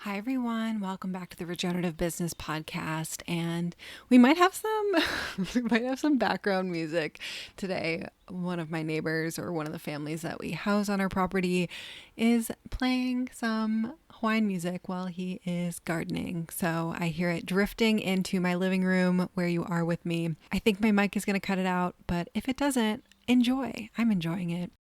Hi everyone, welcome back to the Regenerative Business Podcast, and we might have some background music today. One of my neighbors or one of the families that we house on our property is playing some Hawaiian music while he is gardening. So I hear it drifting into my living room where you are with me. I think my mic is going to cut it out, but if it doesn't, enjoy. I'm enjoying it.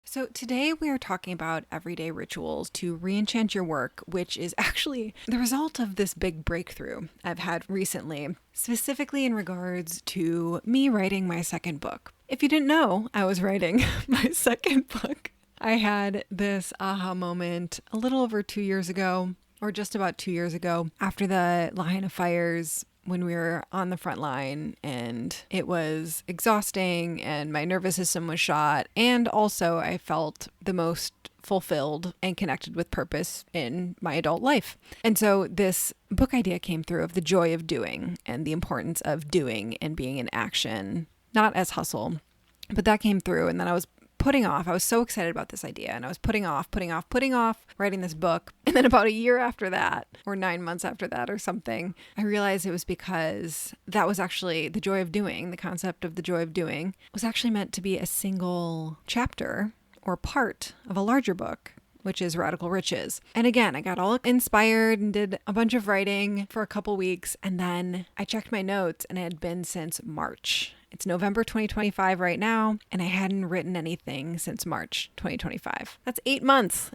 So today we are talking about everyday rituals to re-enchant your work, which is actually the result of this big breakthrough I've had recently, specifically in regards to me writing my second book. If you didn't know, I was writing my second book. I had this aha moment a little over 2 years ago, or just about 2 years ago, after the Lahaina fires, when we were on the front line, and it was exhausting and my nervous system was shot. And also I felt the most fulfilled and connected with purpose in my adult life. And so this book idea came through of the joy of doing and the importance of doing and being in action, not as hustle, but that came through. And then I was so excited about this idea, and I was putting off writing this book. And then about a year after that, or 9 months after that or something, I realized it was because that was actually the joy of doing. The concept of the joy of doing was actually meant to be a single chapter or part of a larger book, which is Radical Riches. And again, I got all inspired and did a bunch of writing for a couple weeks. And then I checked my notes, and it had been since March. It's November 2025 right now, and I hadn't written anything since March 2025. That's 8 months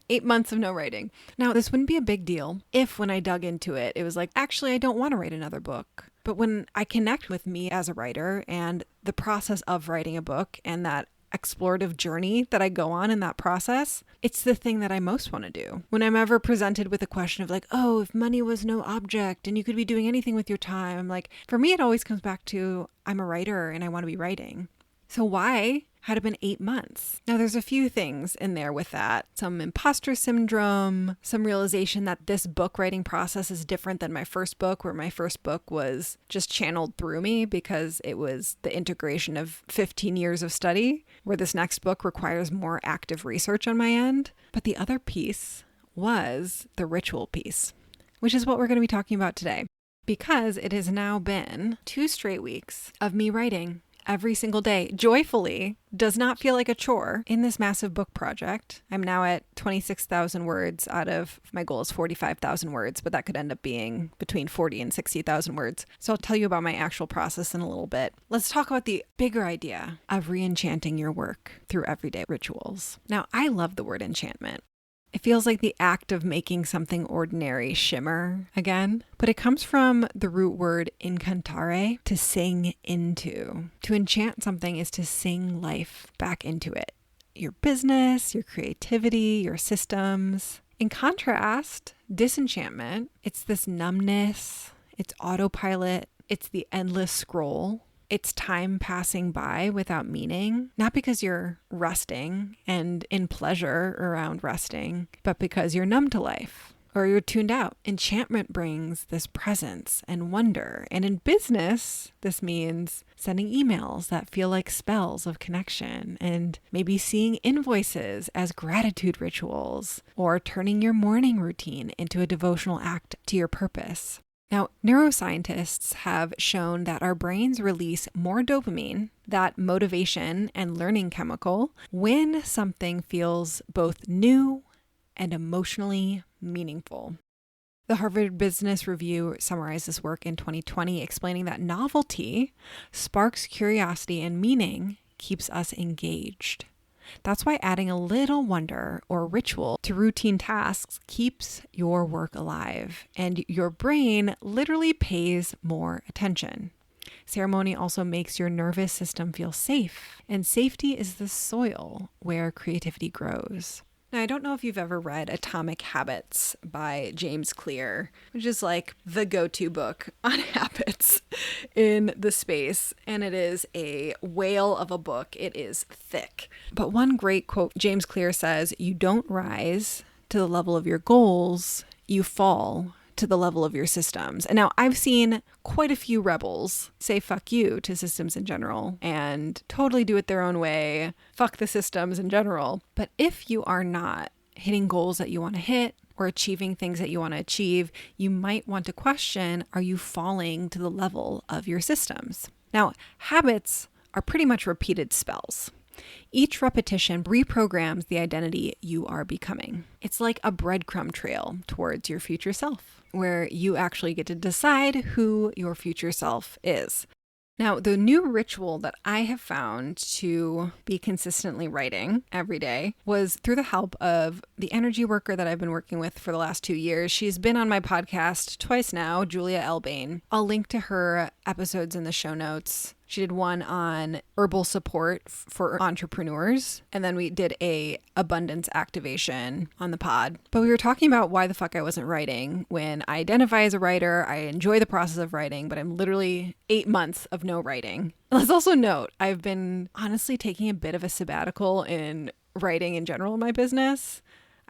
of no writing. Now, this wouldn't be a big deal if when I dug into it, it was like, actually, I don't want to write another book. But when I connect with me as a writer and the process of writing a book and that explorative journey that I go on in that process, it's the thing that I most want to do. When I'm ever presented with a question of like, oh, if money was no object and you could be doing anything with your time, I'm like, for me, it always comes back to I'm a writer and I want to be writing. So why had it been 8 months? Now, there's a few things in there with that. Some imposter syndrome, some realization that this book writing process is different than my first book, where my first book was just channeled through me because it was the integration of 15 years of study, where this next book requires more active research on my end. But the other piece was the ritual piece, which is what we're going to be talking about today, because it has now been 2 straight weeks of me writing every single day, joyfully. Does not feel like a chore in this massive book project. I'm now at 26,000 words out of my goal is 45,000 words, but that could end up being between 40 and 60,000 words. So I'll tell you about my actual process in a little bit. Let's talk about the bigger idea of re-enchanting your work through everyday rituals. Now, I love the word enchantment. It feels like the act of making something ordinary shimmer again, but it comes from the root word incantare, to sing into. To enchant something is to sing life back into it. Your business, your creativity, your systems. In contrast, disenchantment, it's this numbness, it's autopilot, it's the endless scroll. It's time passing by without meaning, not because you're resting and in pleasure around resting, but because you're numb to life or you're tuned out. Enchantment brings this presence and wonder. And in business, this means sending emails that feel like spells of connection, and maybe seeing invoices as gratitude rituals, or turning your morning routine into a devotional act to your purpose. Now, neuroscientists have shown that our brains release more dopamine, that motivation and learning chemical, when something feels both new and emotionally meaningful. The Harvard Business Review summarized this work in 2020, explaining that novelty sparks curiosity and meaning keeps us engaged. That's why adding a little wonder or ritual to routine tasks keeps your work alive, and your brain literally pays more attention. Ceremony also makes your nervous system feel safe, and safety is the soil where creativity grows. Now, I don't know if you've ever read Atomic Habits by James Clear, which is like the go-to book on habits in the space. And it is a whale of a book. It is thick. But one great quote, James Clear says, "You don't rise to the level of your goals, you fall to the level of your systems." And now I've seen quite a few rebels say fuck you to systems in general and totally do it their own way, fuck the systems in general. But if you are not hitting goals that you want to hit, or achieving things that you want to achieve, you might want to question, are you falling to the level of your systems? Now, habits are pretty much repeated spells. Each repetition reprograms the identity you are becoming. It's like a breadcrumb trail towards your future self, where you actually get to decide who your future self is. Now, the new ritual that I have found to be consistently writing every day was through the help of the energy worker that I've been working with for the last 2 years. She's been on my podcast twice now, Julia Elbain. I'll link to her episodes in the show notes. She did one on herbal support for entrepreneurs, and then we did a abundance activation on the pod. But we were talking about why the fuck I wasn't writing when I identify as a writer. I enjoy the process of writing, but I'm literally 8 months of no writing. Let's also note, I've been honestly taking a bit of a sabbatical in writing in general in my business.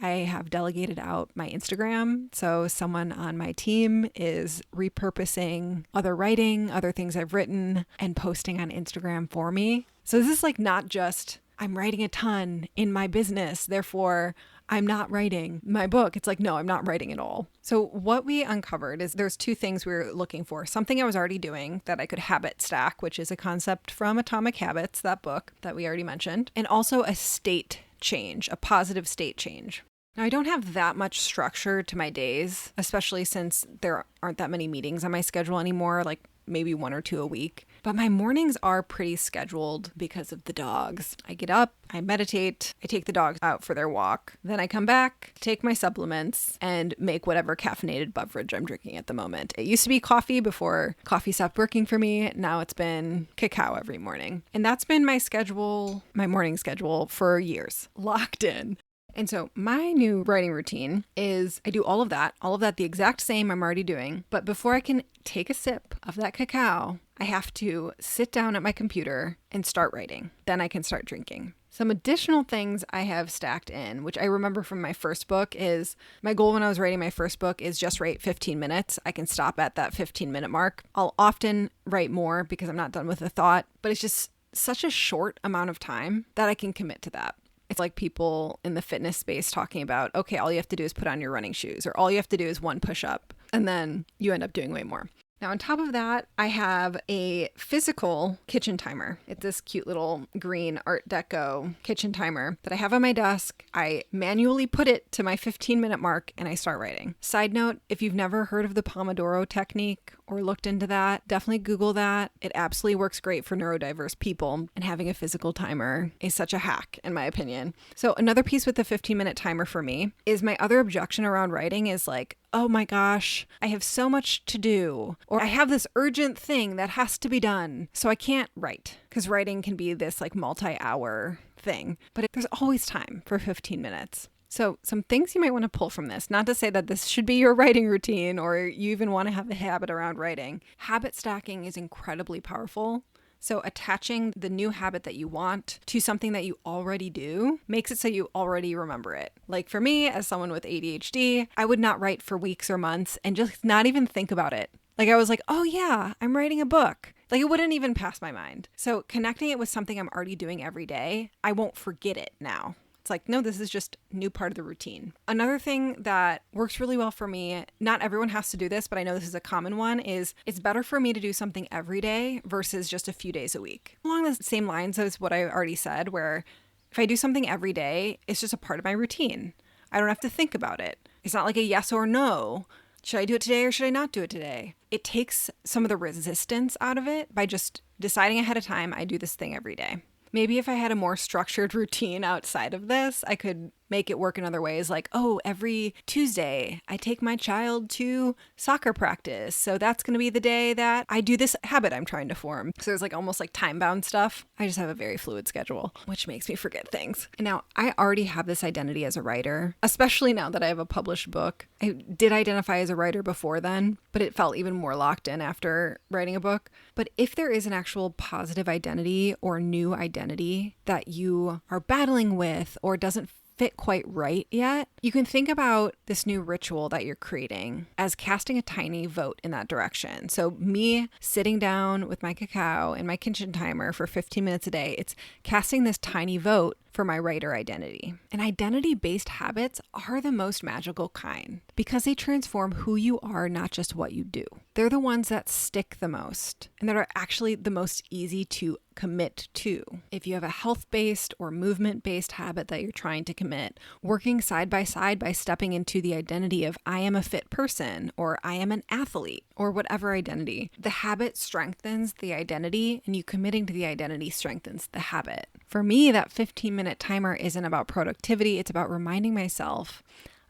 I have delegated out my Instagram, so someone on my team is repurposing other writing, other things I've written, and posting on Instagram for me. So this is like not just I'm writing a ton in my business, therefore I'm not writing my book. It's like, no, I'm not writing at all. So what we uncovered is there's 2 things we were looking for. Something I was already doing that I could habit stack, which is a concept from Atomic Habits, that book that we already mentioned, and also a state change, a positive state change. Now, I don't have that much structure to my days, especially since there aren't that many meetings on my schedule anymore, like maybe 1 or 2 a week. But my mornings are pretty scheduled because of the dogs. I get up, I meditate, I take the dogs out for their walk. Then I come back, take my supplements, and make whatever caffeinated beverage I'm drinking at the moment. It used to be coffee before coffee stopped working for me. Now it's been cacao every morning. And that's been my schedule, my morning schedule for years, locked in. And so my new writing routine is I do all of that the exact same I'm already doing. But before I can take a sip of that cacao, I have to sit down at my computer and start writing. Then I can start drinking. Some additional things I have stacked in, which I remember from my first book, is my goal when I was writing my first book is just write 15 minutes. I can stop at that 15-minute mark. I'll often write more because I'm not done with a thought, but it's just such a short amount of time that I can commit to that. It's like people in the fitness space talking about, okay, all you have to do is put on your running shoes, or all you have to do is 1 push-up, and then you end up doing way more. Now, on top of that, I have a physical kitchen timer. It's this cute little green Art Deco kitchen timer that I have on my desk. I manually put it to my 15-minute mark and I start writing. Side note, if you've never heard of the Pomodoro technique or looked into that, definitely Google that. It absolutely works great for neurodiverse people, and having a physical timer is such a hack, in my opinion. So another piece with the 15-minute timer for me is my other objection around writing is like, oh my gosh, I have so much to do, or I have this urgent thing that has to be done, so I can't write, because writing can be this like multi-hour thing, but there's always time for 15 minutes. So some things you might want to pull from this, not to say that this should be your writing routine or you even want to have a habit around writing. Habit stacking is incredibly powerful. So attaching the new habit that you want to something that you already do makes it so you already remember it. Like for me, as someone with ADHD, I would not write for weeks or months and just not even think about it. Like I was like, oh yeah, I'm writing a book. Like it wouldn't even pass my mind. So connecting it with something I'm already doing every day, I won't forget it now. It's like, no, this is just a new part of the routine. Another thing that works really well for me, not everyone has to do this, but I know this is a common one, is it's better for me to do something every day versus just a few days a week. Along the same lines as what I already said, where if I do something every day, it's just a part of my routine. I don't have to think about it. It's not like a yes or no. Should I do it today or should I not do it today? It takes some of the resistance out of it by just deciding ahead of time, I do this thing every day. Maybe if I had a more structured routine outside of this, I could make it work in other ways. Like, oh, every Tuesday I take my child to soccer practice. So that's going to be the day that I do this habit I'm trying to form. So there's like almost like time-bound stuff. I just have a very fluid schedule, which makes me forget things. And now I already have this identity as a writer, especially now that I have a published book. I did identify as a writer before then, but it felt even more locked in after writing a book. But if there is an actual positive identity or new identity that you are battling with or doesn't fit quite right yet, you can think about this new ritual that you're creating as casting a tiny vote in that direction. So me sitting down with my cacao and my kitchen timer for 15 minutes a day, it's casting this tiny vote for my writer identity. And identity-based habits are the most magical kind because they transform who you are, not just what you do. They're the ones that stick the most and that are actually the most easy to commit to. If you have a health-based or movement-based habit that you're trying to commit, working side by stepping into the identity of I am a fit person or I am an athlete or whatever identity, the habit strengthens the identity, and you committing to the identity strengthens the habit. For me, that 15-minute timer isn't about productivity. It's about reminding myself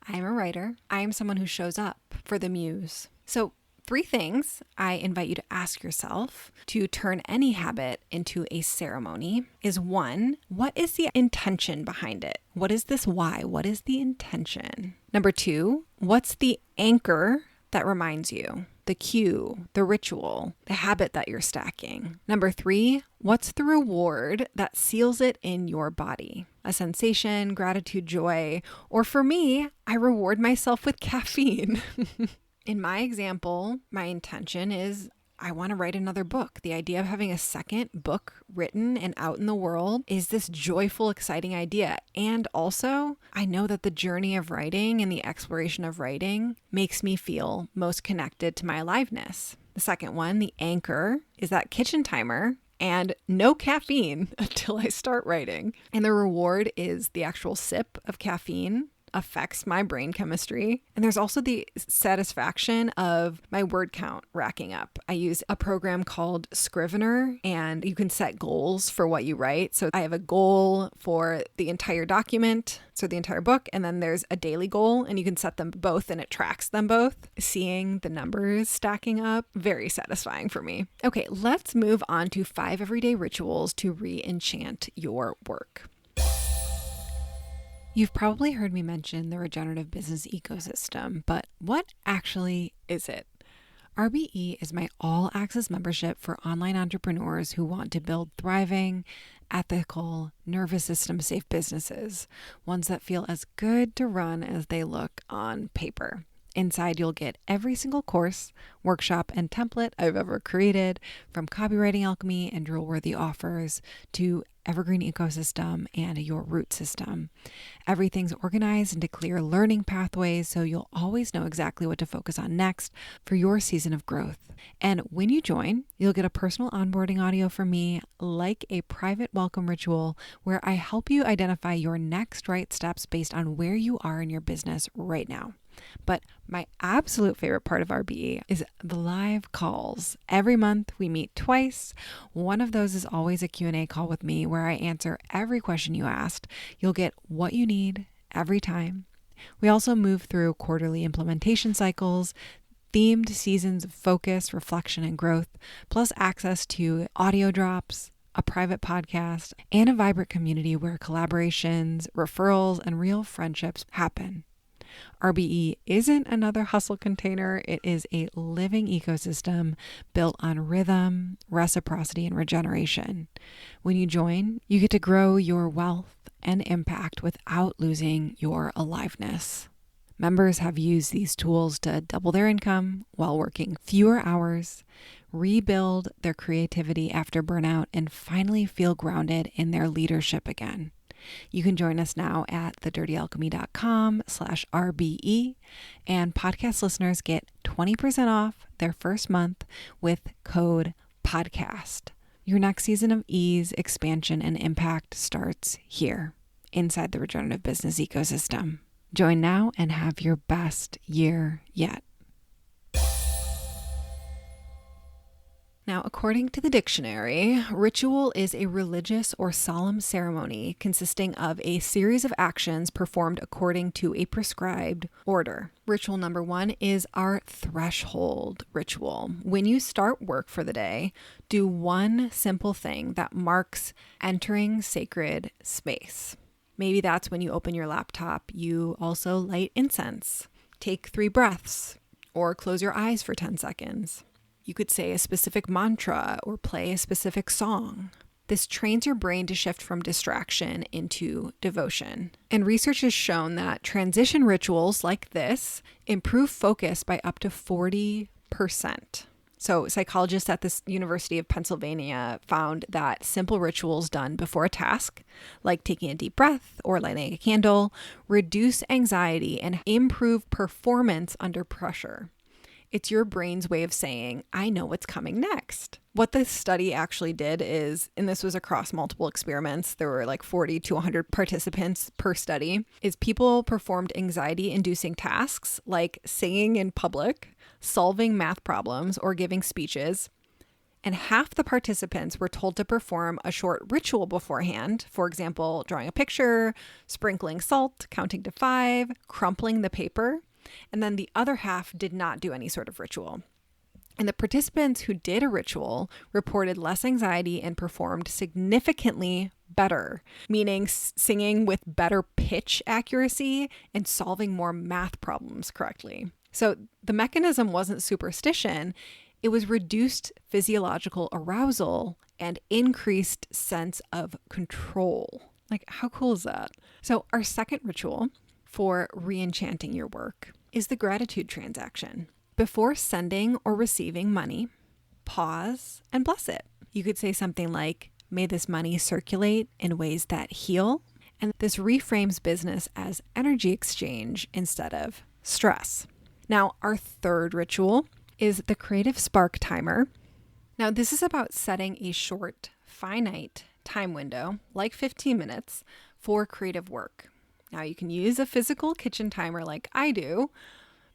I am a writer. I am someone who shows up for the muse. So 3 things I invite you to ask yourself to turn any habit into a ceremony is 1, what is the intention behind it? What is this why? What is the intention? Number 2, what's the anchor that reminds you? The cue, the ritual, the habit that you're stacking. Number 3, what's the reward that seals it in your body? A sensation, gratitude, joy, or for me, I reward myself with caffeine. In my example, my intention is I want to write another book. The idea of having a second book written and out in the world is this joyful, exciting idea. And also, I know that the journey of writing and the exploration of writing makes me feel most connected to my aliveness. The second one, the anchor, is that kitchen timer and no caffeine until I start writing. And the reward is the actual sip of caffeine affects my brain chemistry. And there's also the satisfaction of my word count racking up. I use a program called Scrivener, and you can set goals for what you write. So I have a goal for the entire document, so the entire book, and then there's a daily goal, and you can set them both and it tracks them both. Seeing the numbers stacking up, very satisfying for me. Okay, let's move on to 5 everyday rituals to re-enchant your work. You've probably heard me mention the regenerative business ecosystem, but what actually is it? RBE is my all-access membership for online entrepreneurs who want to build thriving, ethical, nervous system safe businesses, ones that feel as good to run as they look on paper. Inside, you'll get every single course, workshop, and template I've ever created, from copywriting Alchemy and drill-worthy offers to evergreen ecosystem and your root system. Everything's organized into clear learning pathways, so you'll always know exactly what to focus on next for your season of growth. And when you join, you'll get a personal onboarding audio from me, like a private welcome ritual where I help you identify your next right steps based on where you are in your business right now. But my absolute favorite part of RBE is the live calls. Every month we meet twice. One of those is always a Q&A call with me where I answer every question you asked. You'll get what you need every time. We also move through quarterly implementation cycles, themed seasons of focus, reflection, and growth, plus access to audio drops, a private podcast, and a vibrant community where collaborations, referrals, and real friendships happen. RBE isn't another hustle container. It is a living ecosystem built on rhythm, reciprocity, and regeneration. When you join, you get to grow your wealth and impact without losing your aliveness. Members have used these tools to double their income while working fewer hours, rebuild their creativity after burnout, and finally feel grounded in their leadership again. You can join us now at thedirtyalchemy.com/RBE, and podcast listeners get 20% off their first month with code PODCAST. Your next season of ease, expansion, and impact starts here inside the regenerative business ecosystem. Join now and have your best year yet. Now, according to the dictionary, ritual is a religious or solemn ceremony consisting of a series of actions performed according to a prescribed order. Ritual number 1 is our threshold ritual. When you start work for the day, do one simple thing that marks entering sacred space. Maybe that's when you open your laptop. You also light incense, take 3 breaths, or close your eyes for 10 seconds. You could say a specific mantra or play a specific song. This trains your brain to shift from distraction into devotion. And research has shown that transition rituals like this improve focus by up to 40%. So psychologists at the University of Pennsylvania found that simple rituals done before a task, like taking a deep breath or lighting a candle, reduce anxiety and improve performance under pressure. It's your brain's way of saying, I know what's coming next. What this study actually did is, and this was across multiple experiments, there were like 40 to 100 participants per study, is people performed anxiety-inducing tasks like singing in public, solving math problems, or giving speeches. And half the participants were told to perform a short ritual beforehand. For example, drawing a picture, sprinkling salt, counting to 5, crumpling the paper. And then the other half did not do any sort of ritual. And the participants who did a ritual reported less anxiety and performed significantly better, meaning singing with better pitch accuracy and solving more math problems correctly. So the mechanism wasn't superstition. It was reduced physiological arousal and increased sense of control. Like, how cool is that? So our second ritual for re-enchanting your work is the gratitude transaction. Before sending or receiving money, pause and bless it. You could say something like, may this money circulate in ways that heal. And this reframes business as energy exchange instead of stress. Now, our third ritual is the creative spark timer. Now, this is about setting a short, finite time window, like 15 minutes, for creative work. Now, you can use a physical kitchen timer like I do,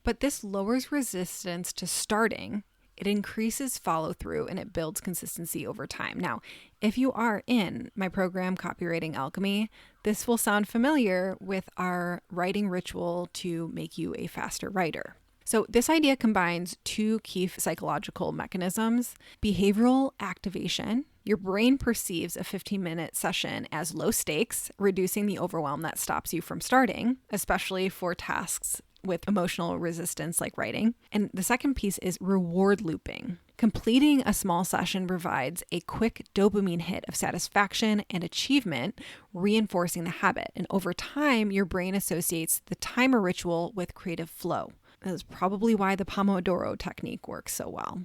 but this lowers resistance to starting. It increases follow through and it builds consistency over time. Now, if you are in my program, Copywriting Alchemy, this will sound familiar with our writing ritual to make you a faster writer. So this idea combines two key psychological mechanisms: behavioral activation. Your brain perceives a 15-minute session as low stakes, reducing the overwhelm that stops you from starting, especially for tasks with emotional resistance like writing. And the second piece is reward looping. Completing a small session provides a quick dopamine hit of satisfaction and achievement, reinforcing the habit. And over time, your brain associates the timer ritual with creative flow. That's probably why the Pomodoro technique works so well.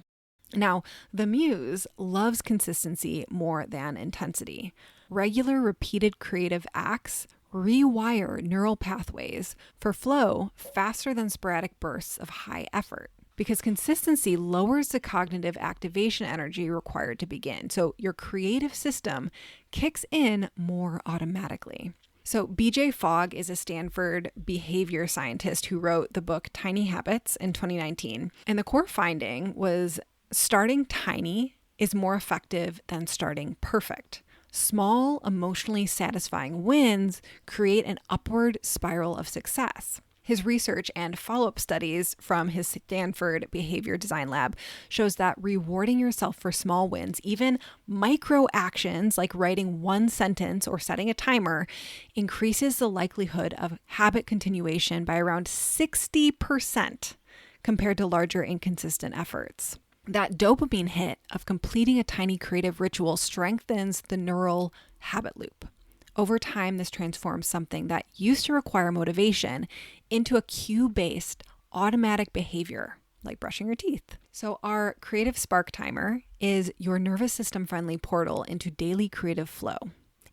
Now, the muse loves consistency more than intensity. Regular, repeated creative acts rewire neural pathways for flow faster than sporadic bursts of high effort, because consistency lowers the cognitive activation energy required to begin. So your creative system kicks in more automatically. So BJ Fogg is a Stanford behavior scientist who wrote the book Tiny Habits in 2019. And the core finding was starting tiny is more effective than starting perfect. Small, emotionally satisfying wins create an upward spiral of success. His research and follow-up studies from his Stanford Behavior Design Lab shows that rewarding yourself for small wins, even micro actions like writing one sentence or setting a timer, increases the likelihood of habit continuation by around 60% compared to larger inconsistent efforts. That dopamine hit of completing a tiny creative ritual strengthens the neural habit loop. Over time, this transforms something that used to require motivation into a cue-based automatic behavior, like brushing your teeth. So our creative spark timer is your nervous system friendly portal into daily creative flow.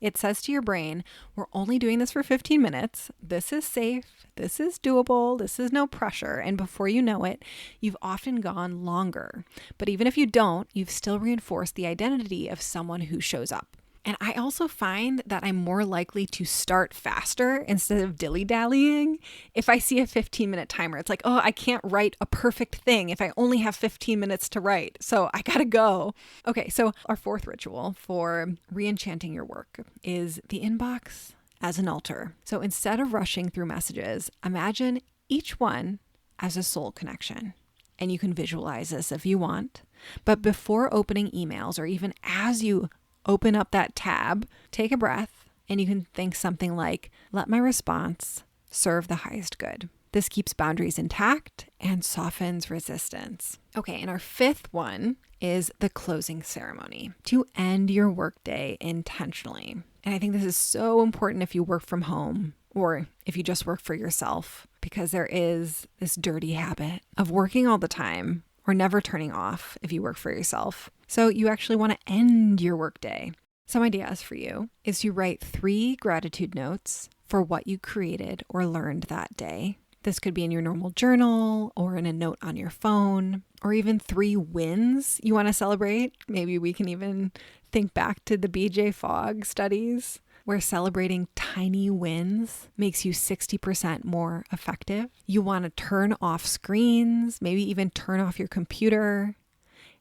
It says to your brain, we're only doing this for 15 minutes. This is safe. This is doable. This is no pressure. And before you know it, you've often gone longer. But even if you don't, you've still reinforced the identity of someone who shows up. And I also find that I'm more likely to start faster instead of dilly-dallying. If I see a 15-minute timer, it's like, oh, I can't write a perfect thing if I only have 15 minutes to write. So I gotta go. Okay, so our fourth ritual for re-enchanting your work is the inbox as an altar. So instead of rushing through messages, imagine each one as a soul connection. And you can visualize this if you want. But before opening emails, or even as you open up that tab, take a breath, and you can think something like, let my response serve the highest good. This keeps boundaries intact and softens resistance. Okay, and our fifth one is the closing ceremony, to end your workday intentionally. And I think this is so important if you work from home or if you just work for yourself, because there is this dirty habit of working all the time, or never turning off if you work for yourself. So you actually want to end your workday. Some ideas for you is to write 3 gratitude notes for what you created or learned that day. This could be in your normal journal or in a note on your phone, or even 3 wins you want to celebrate. Maybe we can even think back to the BJ Fogg studies, where celebrating tiny wins makes you 60% more effective. You want to turn off screens, maybe even turn off your computer.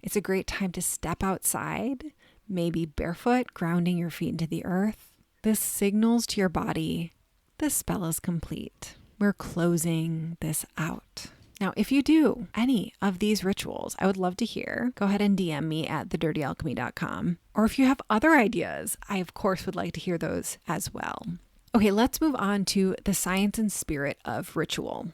It's a great time to step outside, maybe barefoot, grounding your feet into the earth. This signals to your body, this spell is complete. We're closing this out. Now, if you do any of these rituals, I would love to hear. Go ahead and DM me at thedirtyalchemy.com. Or if you have other ideas, I of course would like to hear those as well. Okay, let's move on to the science and spirit of ritual.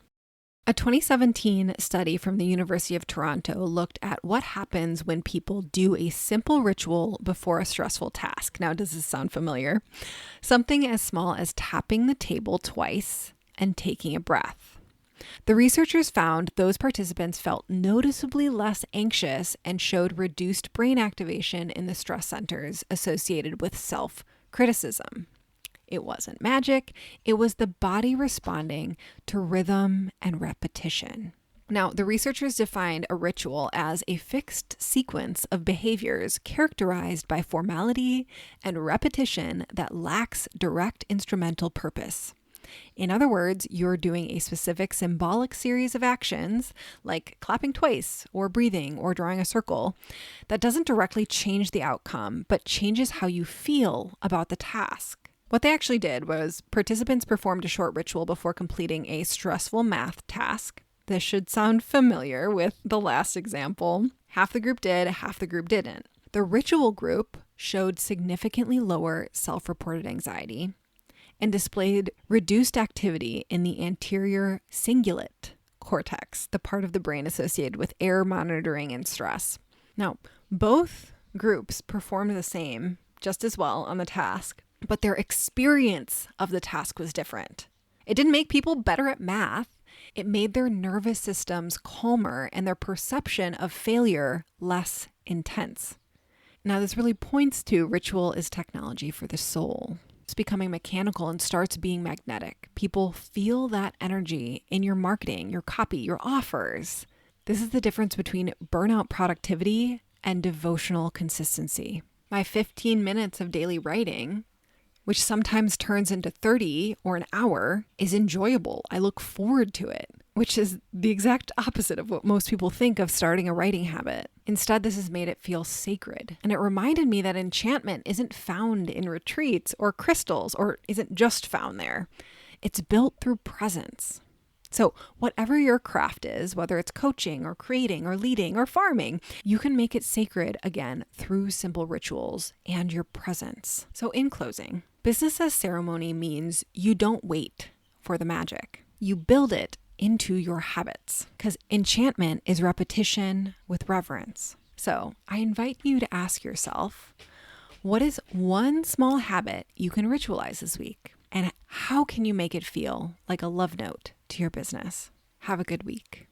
A 2017 study from the University of Toronto looked at what happens when people do a simple ritual before a stressful task. Now, does this sound familiar? Something as small as tapping the table twice and taking a breath. The researchers found those participants felt noticeably less anxious and showed reduced brain activation in the stress centers associated with self-criticism. It wasn't magic, it was the body responding to rhythm and repetition. Now, the researchers defined a ritual as a fixed sequence of behaviors characterized by formality and repetition that lacks direct instrumental purpose. In other words, you're doing a specific symbolic series of actions, like clapping twice, or breathing, or drawing a circle, that doesn't directly change the outcome, but changes how you feel about the task. What they actually did was participants performed a short ritual before completing a stressful math task. This should sound familiar with the last example. Half the group did, half the group didn't. The ritual group showed significantly lower self-reported anxiety and displayed reduced activity in the anterior cingulate cortex, the part of the brain associated with error monitoring and stress. Now, both groups performed the same, just as well on the task, but their experience of the task was different. It didn't make people better at math. It made their nervous systems calmer and their perception of failure less intense. Now, this really points to ritual is technology for the soul. It's becoming mechanical and starts being magnetic. People feel that energy in your marketing, your copy, your offers. This is the difference between burnout productivity and devotional consistency. My 15 minutes of daily writing, which sometimes turns into 30 or an hour, is enjoyable. I look forward to it, which is the exact opposite of what most people think of starting a writing habit. Instead, this has made it feel sacred. And it reminded me that enchantment isn't found in retreats or crystals, or isn't just found there. It's built through presence. So whatever your craft is, whether it's coaching or creating or leading or farming, you can make it sacred again through simple rituals and your presence. So in closing, business as ceremony means you don't wait for the magic. You build it into your habits, because enchantment is repetition with reverence. So I invite you to ask yourself, what is one small habit you can ritualize this week? And how can you make it feel like a love note to your business? Have a good week.